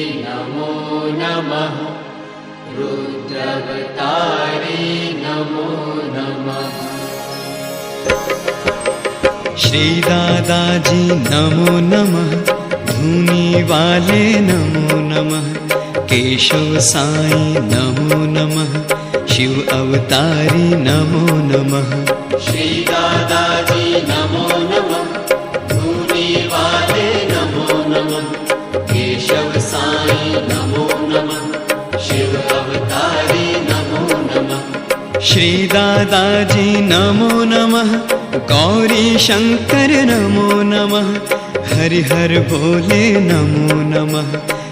नमो नमः। रुद्रावतारे नमो नमः। श्री दादाजी नमो नमः। धूनी वाले नमो नमः। केशव साईं नमो नमः। शिव अवतारी नमो नमः। श्री दादाजी नमो नमः। धूनी वाले नमो नमः। केशव साईं नमो नमः। शिव अवतारी नमो नमः। श्री दादाजी नमो नमः। गौरी शंकर नमो नमः। हरिहर बोले नमो नमः।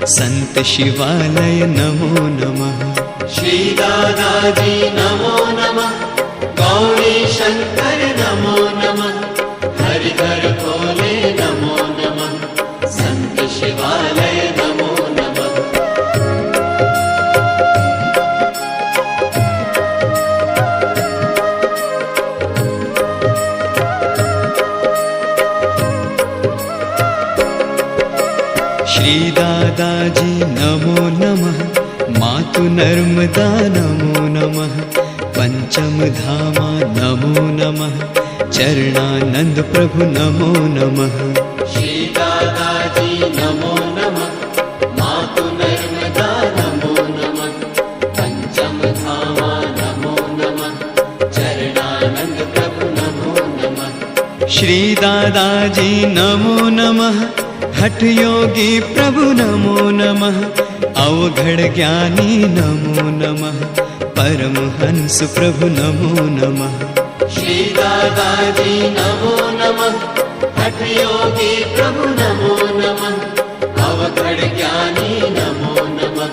संत शिवालय नमो नमः। श्री दादाजी नमो नमः। गौरी शंकर नमो नमः। हरिहर बोले नमो नमः। संत शिवालय नमो नमः। श्री दादाजी नमो नमः। मातु नर्मदा नमो नमः। पंचम धामा नमो नमः। चरणानंद प्रभु नमो नमः। श्री दादाजी नमो नमः। मातु नर्मदा नमो नमः। पंचम धामा नमो नमः। चरणानंद प्रभु नमो नमः। श्री दादाजी नमो नमः। हठ योगी प्रभु नमो नमः। अवघड़ ज्ञानी नमो नमः। परमहंस प्रभु नमो नमः। श्री दादाजी नमो नमः। हठ योगी प्रभु नमो नमः। अवघड़ ज्ञानी नमो नमः।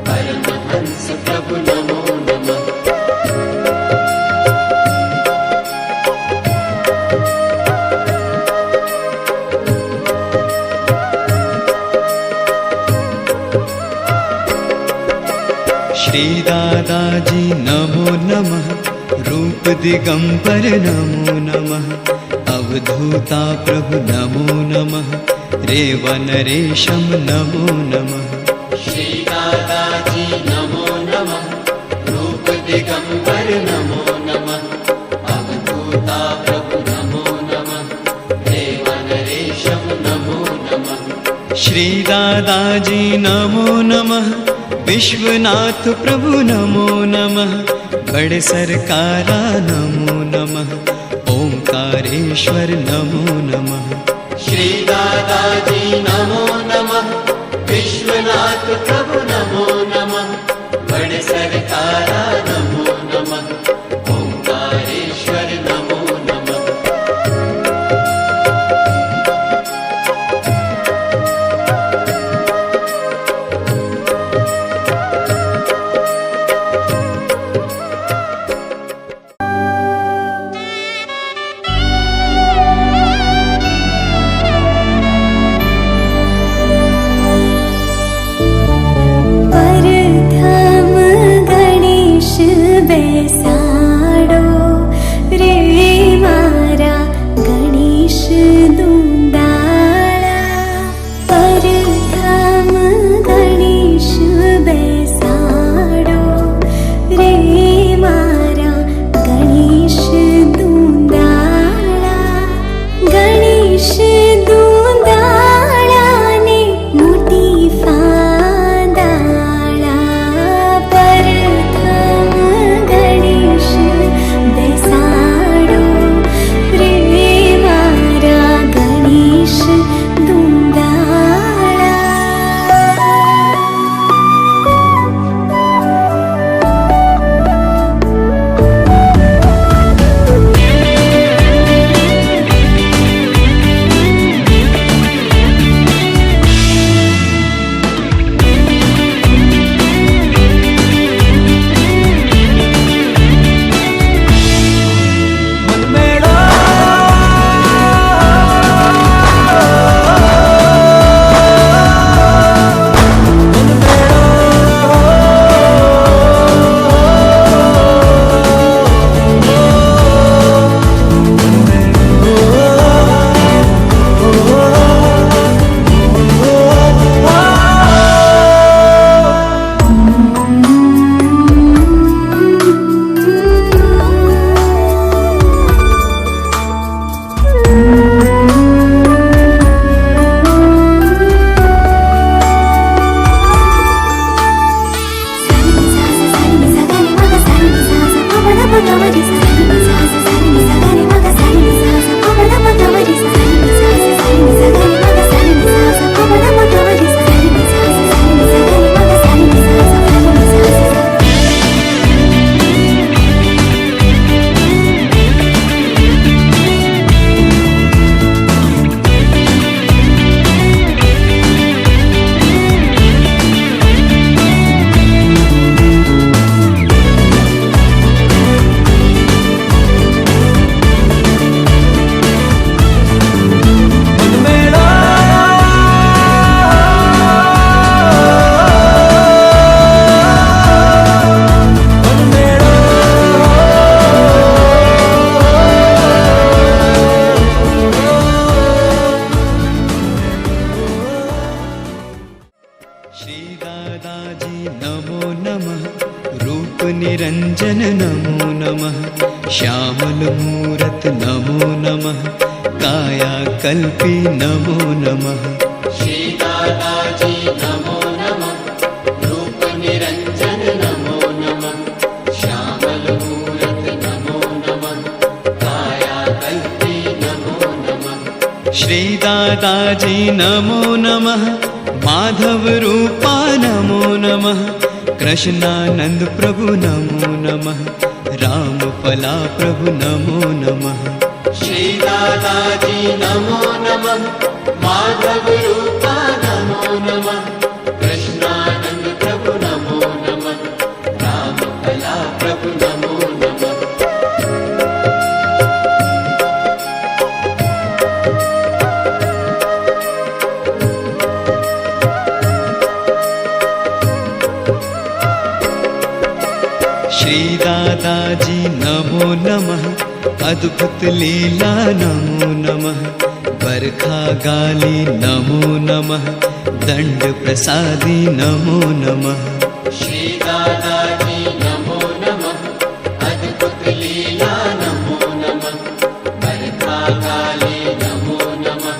परमहंस प्रभु नमो नमः। श्री दादाजी नमो नमः। रूप दिगंबर नमो नमः। अवधूता प्रभु नमो नमः। रेवन रेशम नमो नमः। श्री दादाजी नमो नमः। रूप दिगंबर नमो नमः। अवधूता प्रभु नमो नमः। देवन रेशम नमो नमः। श्री दादाजी नमो नमः। विश्वनाथ प्रभु नमो नमः। बड़े सरकारा नमो नमः। ओंकारेश्वर नमो नमः। श्री दादाजी नमो नमः। विश्वनाथ प्रभु नमो नमः। बड़े सरकारा नमो नमः। ओंकारेश्वर नमो नमः। परधाम गणेश श्री दादाजी नमो नमः, रूप निरंजन नमो नमः, श्यामल मूरत नमो नमः, काया कल्पी नमो नमः। श्री दादाजी नमो नमः, रूप निरंजन नमो नमः, श्यामल मूरत नमो नमः, काया कल्पी नमो नमः। श्री दादाजी नमो नमः, माधव रूपा नमो नमः, कृष्णानंद प्रभु नमो नमः, राम फला प्रभु नमो नमः। श्री दादाजी नमो नमः, माधव रूपा नमो नमः, कृष्णानंद प्रभु नमो नमः, राम फला प्रभु नमो नमः। श्री दादाजी नमो नमः, अद्भुत लीला नमो नमः, बरखा गाली नमो नमः, दंड प्रसादी नमो नमः। श्री दादाजी नमो नमः, अद्भुत लीला नमो नमः, बरखा काली नमो नमः,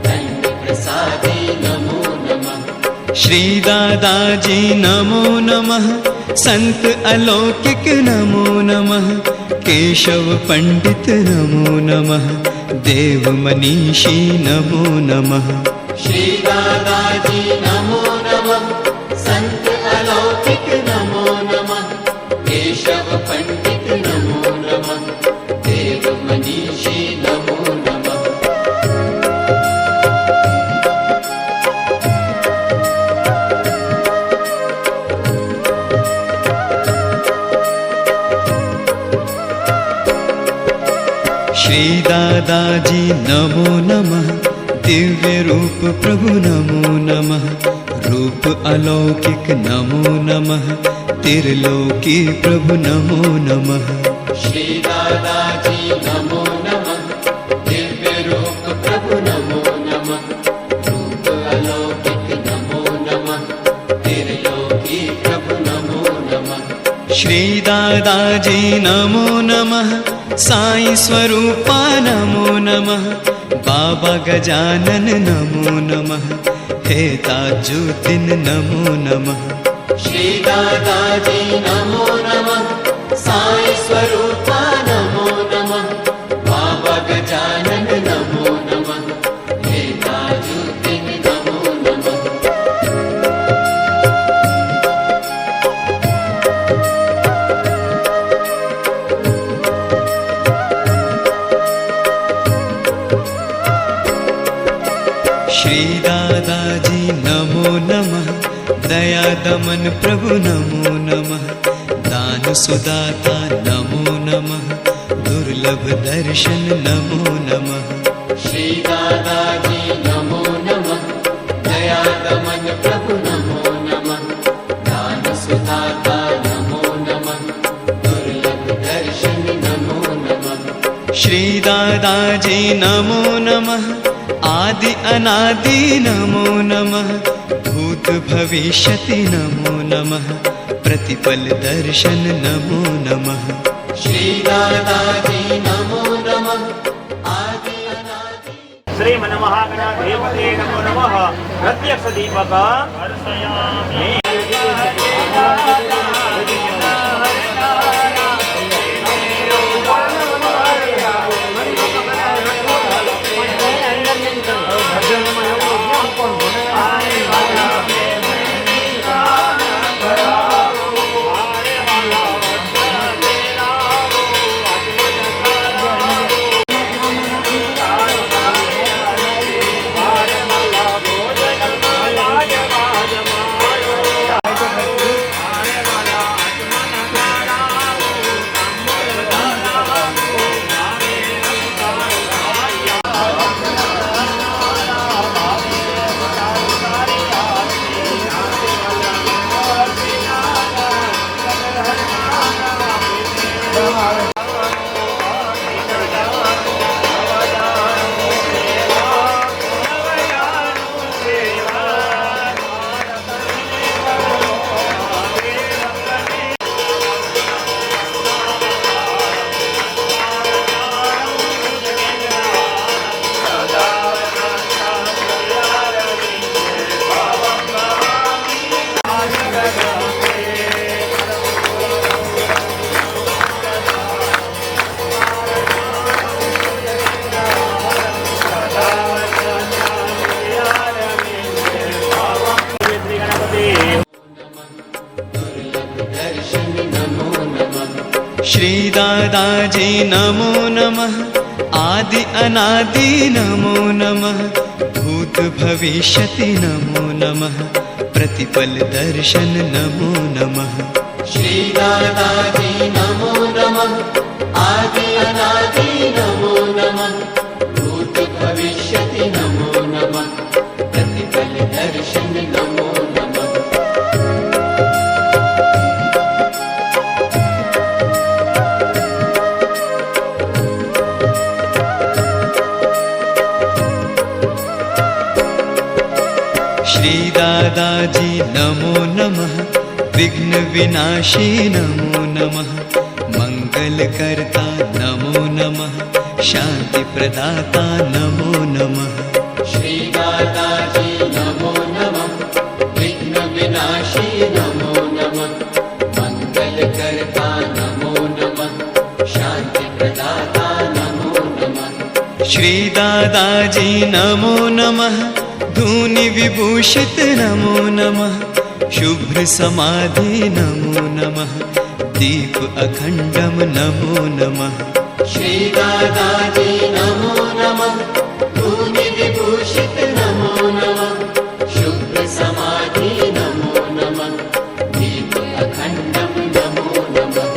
दंड प्रसादी नमो नमः। श्री दादाजी नमो नमः, संत अलौकिक नमो नमः, केशव पंडित नमो नमः, देव मनीषी नमो नमः। श्री दादाजी नमो नमः, संत अलौकिक नमो नमः, केशव पंडित नमो नमः, देव मनीषी नमो नमः। श्री दादाजी नमो नमः, दिव्य रूप प्रभु नमो नमः, रूप अलौकिक नमो नमः, त्रिलोकी प्रभु नमो नमः। श्री दादाजी नमो नमः, दिव्य रूप प्रभु नमो नमः, रूप अलौकिक नमो नमः, त्रिलोकी प्रभु नमो नमः। श्री दादाजी नमो नमः, साई स्वरूपा नमो नमः, बाबा गजानन नमो नमः, हे ताजुद्दीन नमो नमः। श्री दादाजी नमो नमः, साई स्वरूपा नमो नमः, बाबा गजानन नमो नमः, हे ताजुद्दीन नमो नमः। श्री दादाजी नमो नमः, दया दमन प्रभु नमो नमः, दान सुदाता नमो नमः, दुर्लभ दर्शन नमो नमः। श्री दादाजी नमो नमः, दया दमन प्रभु नमो नमः, दान सुदाता नमो नमः, दुर्लभ दर्शन नमो नमः। श्री दादाजी नमो नमः, आदि अनादि नमो नमः, भूत भविष्यति नमो नमः, प्रतिपल दर्शन नमो नमः। श्री दादाजी नमो नमः, आदि अनादि। श्रीमन्महागणाधिपते नमो नमः। प्रत्यक्ष दीपक दर्शयामि। श्री दादाजी नमो नमः आदि अनादि नमो नमः भूत भविष्यति नमो नमः प्रतिपल दर्शन नमो नमः श्री दादाजी नमो नमः आदि अनादि नमो नमः भूत भविष्यति नमो नमः प्रतिपल दर्शन नमो नमः श्री दादाजी नमो नमः विघ्न विनाशी नमो नमः मंगल करता नमो नमः शांति प्रदाता नमो नमः श्री दादाजी नमो नमः विघ्न विनाशी नमो नमः मंगल करता नमो नमः शांति प्रदाता नमो नमः श्री दादाजी नमो नमः धूनि विभूषित नमो नमः शुभ्र समाधि नमो नमः दीप अखंडम नमो नमः श्री दादाजी नमो नमः धूनि विभूषित नमो नमः शुभ्र समाधि नमो नमः दीप अखंडम नमो नमः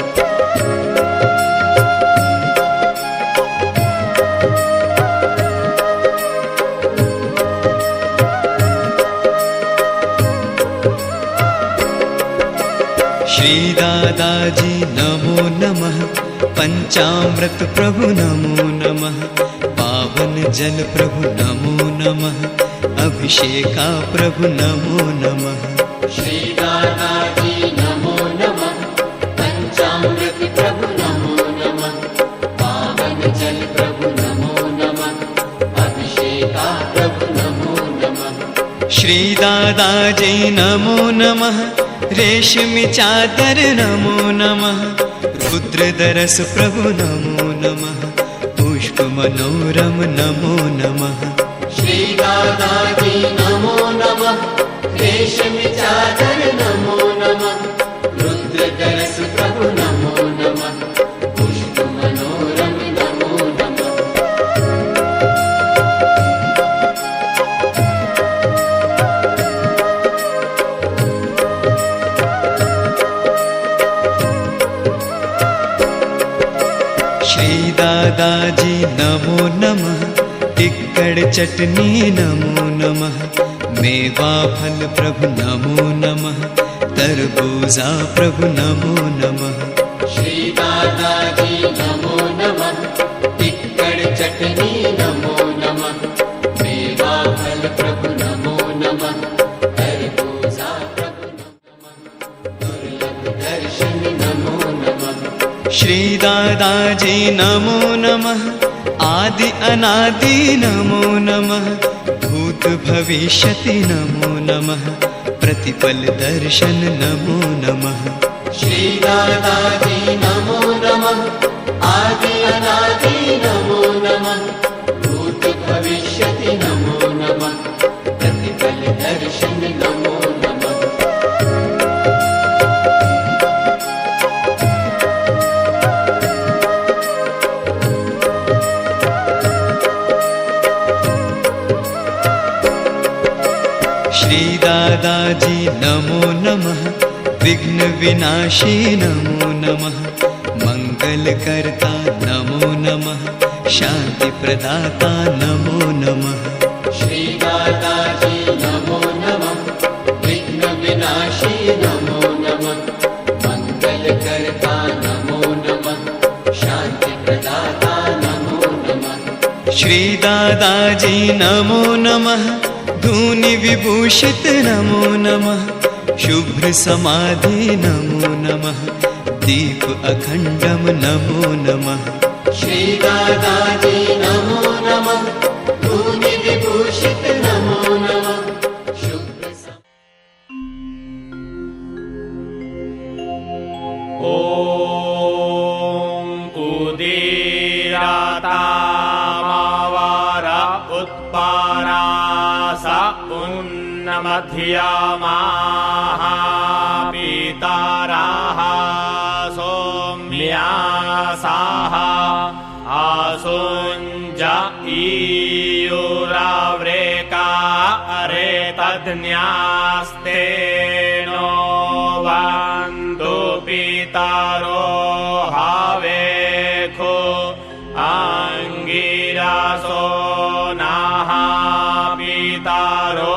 श्री दादाजी नमो नमः पंचामृत प्रभु नमो नमः पावन जल प्रभु नमो नमः अभिषेका प्रभु नमो नमः श्री दादाजी नमो नमः पंचामृत प्रभु नमो नमः पावन जल प्रभु नमो नमः अभिषेका प्रभु नमो नमः श्री दादाजी नमो नमः रेशमी चादर नमो नमः रुद्रदरस प्रभु नमो नमः पुष्प मनोरम नमो नमः श्री दादाजी नमो नमः रेशमी चादर नमो नमः रुद्रकलश प्रभु नमो नमः पुष्प मनोरम नमो नमः श्री दादाजी नमो नमः टिक्कड़ चटनी नमो नमः मेवा फल प्रभु नमो नमः तरबूजा प्रभु नमो नमः श्री दादाजी नमो नमः टिक्कड़ चटनी नमो नमः मेवा फल प्रभु नमो नमः तरबूजा प्रभु नमः दुर्लभ दर्शन नमो नमः श्री दादाजी नमो नमः आदि अनादि नमो नमः भूत भविष्यति नमो नमः प्रतिपल दर्शन नमो नमः श्री दादाजी नमो नमः आदि अनादि नमो नमः भूत भविष्यति नमो नमः प्रतिपल दर्शन नमो नमः श्री दादाजी नमो नमः विघ्न विनाशी नमो नमः मंगल करता नमो नमः शांति प्रदाता नमो नमः श्री दादाजी नमो नमः विघ्न विनाशी नमो नमः मंगल करता नमो नमः शांति प्रदाता नमो नमः श्री दादाजी नमो नमः धूनि विभूषित नमो नमः शुभ्र समाधि नमो नमः दीप अखंडम नमो नमः श्री दादाजी नमो नमः धूनि विभूषित नमो नमः शुभ्र ॐ उदीरातामावार उत्पारास उन्नमध्यमाः पीताराः सौम्या અધન્યાસ્તેનો વંતુ પિતારો હાવેખો અંગિરાસો નાહા પિતારો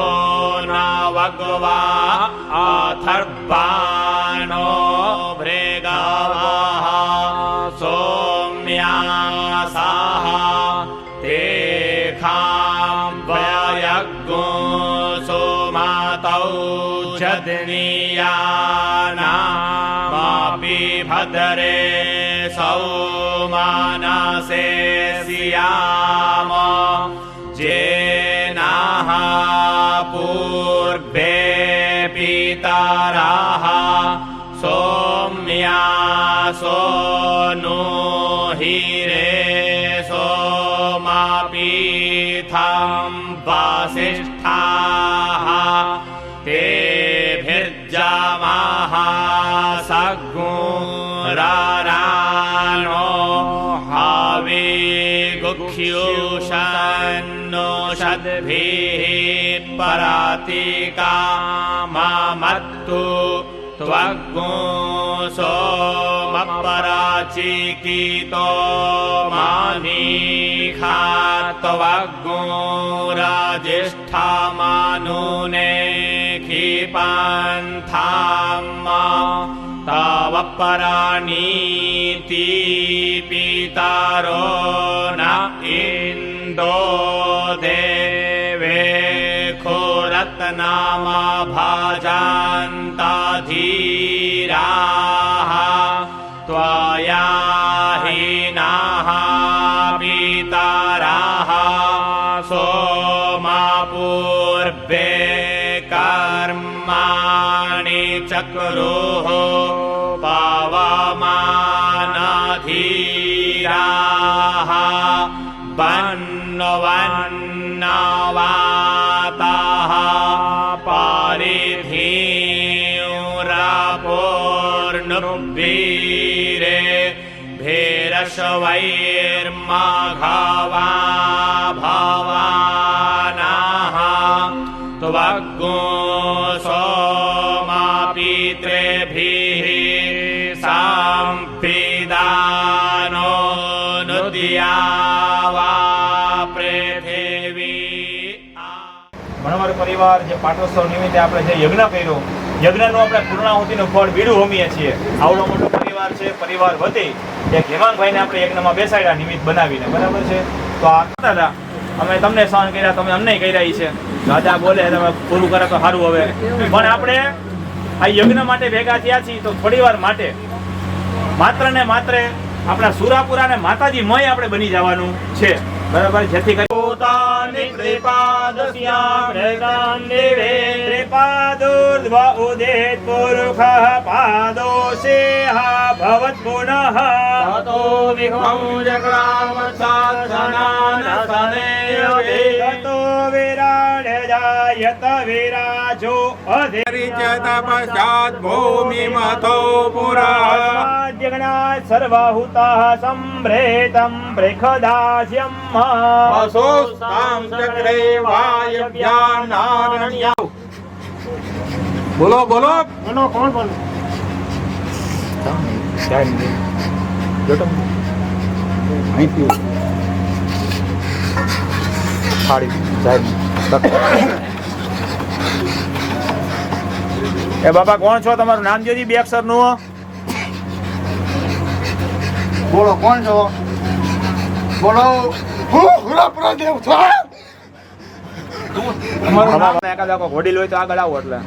નવગ્વા અથર્પાનો ભ્રેગવાહ સોમ્યાસાહ તેખાં વયગ્ગો સોમાતૌ જદનિયાનામપી ભદ્રે સૌમાનસે સિયામ જેનાહ પૂર્વે પિતરાહ સોમ્યાસો નો હિરે સોમાપીથં વાસિષ્ઠાઃ તેભિર્જામાઃ સગુરારાણો હવિગુખ્યુષન્નો ષદ્ભિઃ પરાતિકામમત્તુ ત્વગ્ગો સોમપરાચિકિતો માનીખા ત્વગ્ગો રાજેષ્ઠામાનુને ખીપંથામ તવ પરાનીતિ પિતારો ન ઇન્દો દેવે ખોરતનામ ભાજાંતાધીરાઃ ત્વયા હિનાઃ પિતરાઃ સોમાપૂર્વે કર્માણિ ચક્રુઃ પવમાનધીરાઃ વન્નવન્નવાતાઃ પરિધીયુરાપોર્ણુભીરે ભેરશવૈર્મઘવા ભવાનાઃ ત્વગ્ગો સોમાપિતૃભિઃ સંપિદાનો નુદ્યાવા પૃથિવી. મણવર પરિવાર જે પાટોત્સવ નિમિત્તે આપણે જે યજ્ઞ કર્યો, યજ્ઞનું આપણે પૂર્ણાહુતિનું ફળ બીડું હોમીએ છીએ. આવડો મોટો પરિવાર છે, પરિવાર વતી એક હેમાંગભાઈને આપણે યજ્ઞમાં બેસાડ્યા નિમિત્ત બનાવીને, બરાબર છે. તો આ દાદા અમે તમને સહન કર્યા, તમે અમને કર્યા છે. રાજા બોલે તમે પૂરું કરે તો સારું. હવે પણ આપણે આ યજ્ઞ માટે ભેગા થયા છીએ તો થોડી વાર માટે માત્ર ને માત્ર આપણા સુરાપુરા ને માતાજી મય આપણે બની જવાનું છે, બરાબર. જેથી કરી પોતાની ત્રિપાદોર્ધ્વ ઉદિત પુરુષ પાદો સેહ ભવત પુનઃ તતો વિઘ્નં જગ્રામ સાધનાનસનેયતો વિરાડ જાયત વિરાજો અધિરિચત પશ્ચાત ભૂમિમતો પુરા જગન્નાથ સર્વહુતઃ સંભ્રેતં પ્રેખદાસ્યમ વસોસ્તાં ચક્રે વાયવ્યાનારણ્ય. બોલો બોલો બોલો, કોણ બોલો? એ બાપા કોણ છો? તમારું નામ જોજી, બે અક્ષર નું. બોલો કોણ છો? બોલો. હું હુરાપુરા દેવ છું. વડીલ હોય તો આગળ આવો. એટલે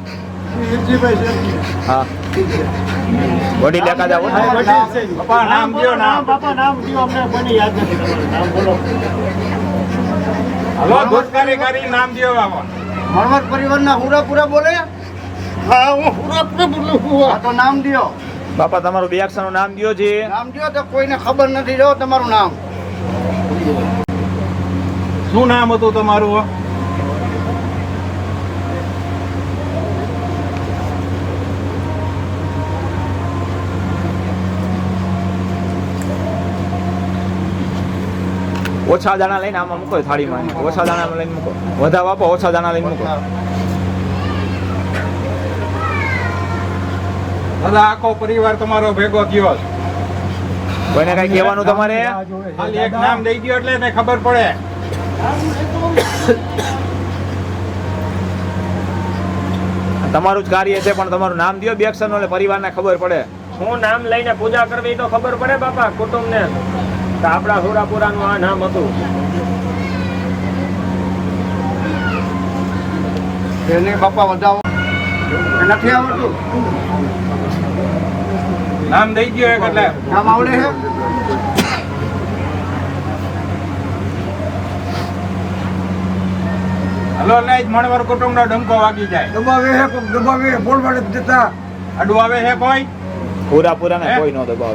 હા, વડીલ એકાદ આવો. બાપા નામ દો, નામ. બાપા નામ દો, અમને બની યાદ નથી. નામ બોલો. હલો, દોસ્તકારી નામ દો બાપા. મણવર પરિવારના હુરાપુરા બોલે. હા, હું હુરાપુરા બોલું. હા તો નામ દો બાપા. તમારું બે અક્ષરનું નામ દો છે. નામ દો તો કોઈને ખબર નથી. જો તમારું નામ શું નામ હતું તમારું? ઓછા દાણા લઈને આમાં મૂકો થાળીમાં. ઓછા દાણા લઈને મૂકો. વધારે આપો, ઓછા દાણા લઈને મૂકો. દાદા આખો પરિવાર તમારો ભેગો થયો છે. કોઈને કઈ કહેવાનું તમારે? ખાલી એક નામ દઈ ગયો એટલે એને ખબર પડે. તમારું જ કાર્ય છે પણ તમારું નામ દો બે અક્ષરનું એટલે પરિવારને ખબર પડે. હું નામ લઈને પૂજા કરવી તો ખબર પડે બાપા કુટુંબને તો આપણા હુરાપુરાનું આ નામ હતું. એને બાપા વધાવો નથી આવડતું. નામ દઈ ગયો એક એટલે નામ આવડે છે? હલો નહીં જ મણવર કુટુંબનો ડંકો વાગી જાય. દબાવે છે કોક દબાવે છે, બોલવાડે જતા અડું આવે છે કોઈ? પૂરાને કોઈ ન દબાવે.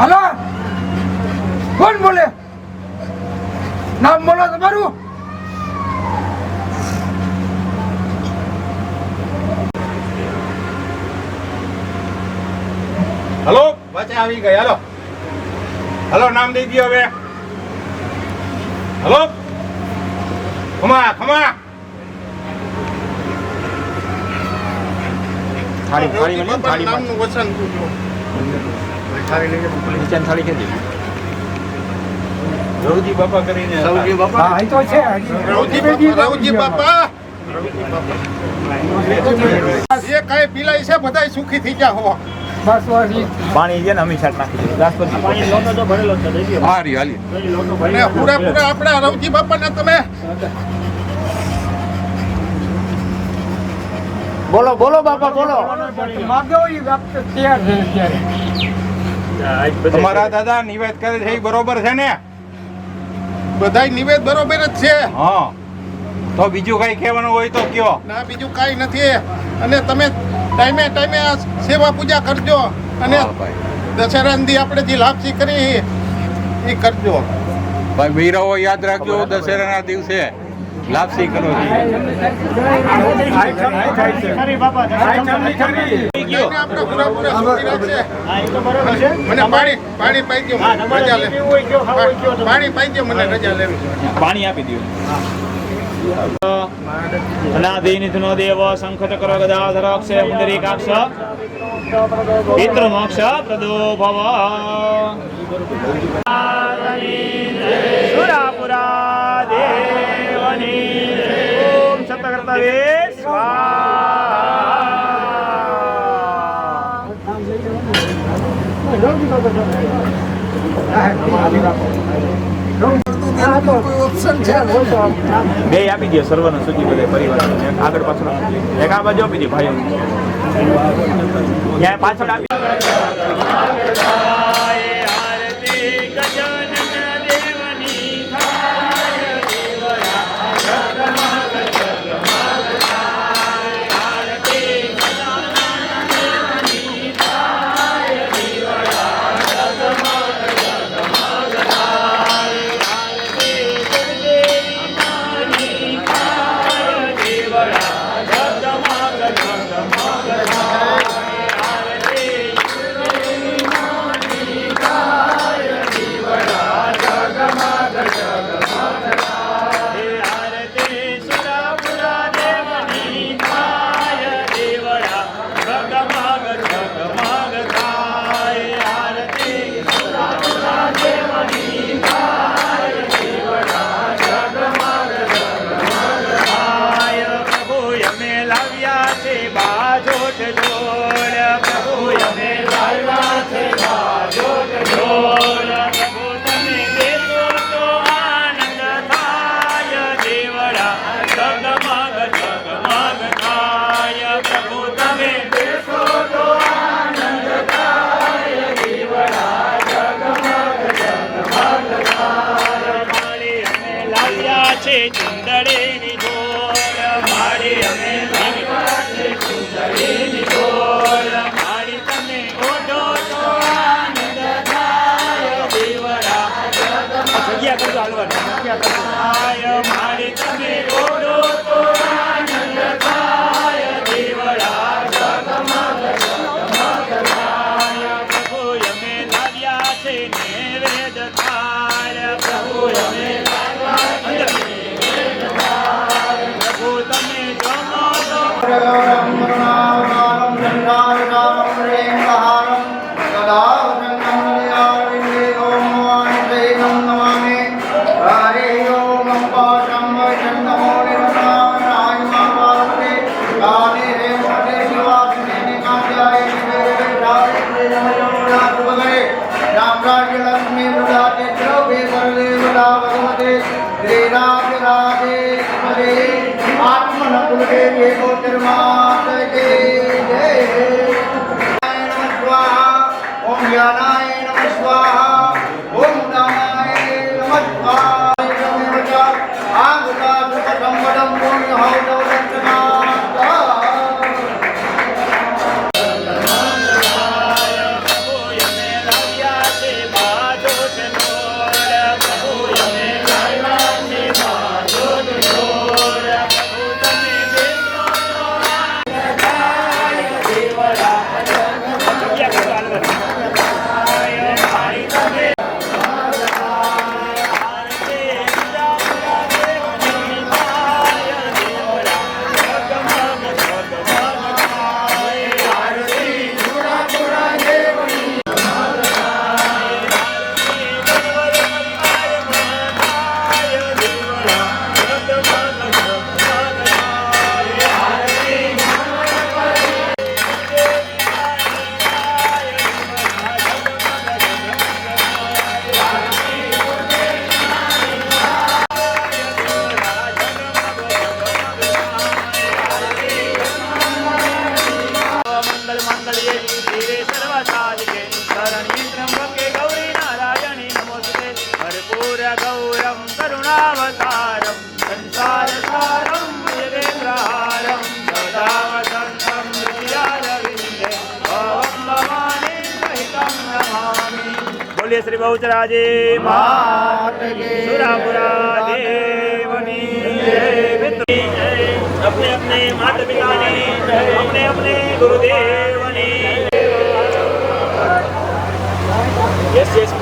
હલો કોણ બોલે? નામ બોલો તમારું. હલો વચ્ચે આવી ગઈ. હલો હલો નામ દઈ ગયો હવે. હલો ખમા ખમા. થાળી નામનું વચન નીચેની થાળી ખેંચી. રવજી બાપા કરીને સૌજી બાપા હા એ તો છે. રવજી બાપા જે કઈ પીલાય છે બધાય સુખી થઈ ગયા હો. પાણી છે ને હંમેશા નાખી દીધું. દાસપતિ પાણી લોટો તો ભરેલો જ છે દઈ દ્યો. હારી હાલી દઈ લોટો અને ભરેલો. પૂરા આપણા રવજી બાપાને તમે બોલો બોલો બાપા બોલો. તમારા દાદા નિવેદ કરે છે એ બરોબર છે ને? બધાય નિવેદ બરોબર જ છે. હા તો બીજું કઈ કહેવાનું હોય તો કયો. ના બીજું કઈ નથી. અને તમે ટાઈમે ટાઈમે આ સેવા પૂજા કરજો અને દશેરાની આપણે જે લાપસી કરી એ કરજો. ભાઈ બૈરાઓ યાદ રાખજો દશેરાના દિવસે લાપસી કરો. મને પાણી પાઈ દો. રજા લે. પાણી પાઈ દો મને રજા લેવી. પાણી આપી દો. અનાદિનિધનો દેવ શંખત કરો ગદાધર અક્ષય પુંડરીકાક્ષ પિતૃમોક્ષ પ્રદો ભવ. સુરાપુરા દેવની ઓમ સપ્તકર્તવે બે આપી દો સર્વનો સૂચિ બધે પરિવાર આગળ પાછળ એક આ બાજુ આપી દો ભાઈઓ ત્યાં પાછળ આપી गौरं करुणावतारं संसारसारं प्रेमहारं सदा वसन्तं हृदयारविन्दे ॐ भवानीशैनं नमामि हरे ओम पाशं वैष्णवो निरताय माते काले रे मोदे शिवासिने निकांत्याय निवेदाय श्रीरमणनाथवगरे रामराज्य लक्ष्मी प्रदाते द्रव्ये सर्वदेवता भगवते श्रीराजराजे हरे आत्मनकुलदेवी गोचरमात के जय नमः स्वाहा ओम ज्ञानाय नमः स्वाहा ओम दानाय नमः स्वाहा आगुता सुखसंवदं पुण्यहौतौ दक्षिणात् गौरं करुणावतारं संसारसारं भुजगेन्द्रहारं सदा वसन्तं हृदयारविन्दे भवं भवानी सहितं नमामि। बोलिए श्री बहुचराजे मात की सुरापुरा देवनी जय। अपने अपने माता पिता ने अपने अपने गुरुदेव ने। Yes yes